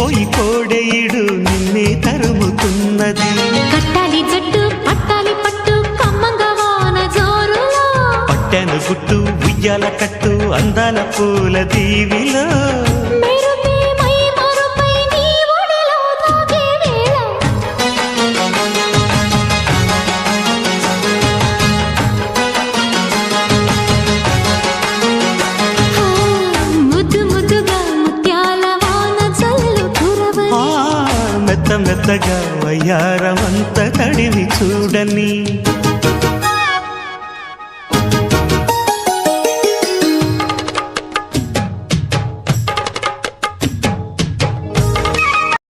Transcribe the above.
మురిసిపోయి కోడేయుడు నిన్నే తరుముతున్నది. కట్టాలి జట్టు పట్టాలి పట్టు కమ్మంగా వాన జోరులో, పట్టెను గుట్టు ఉయ్యాల కట్టు అందాల పూల దీవిలో, మెరుపే మై మరుపై నీ ఒడిలో తాగే వేళ, ముద్దు ముద్దుగా ముత్యాల వాన జల్లు కురవని, మెత్త మెత్తగా వయ్యారమంత తడివి చూడని.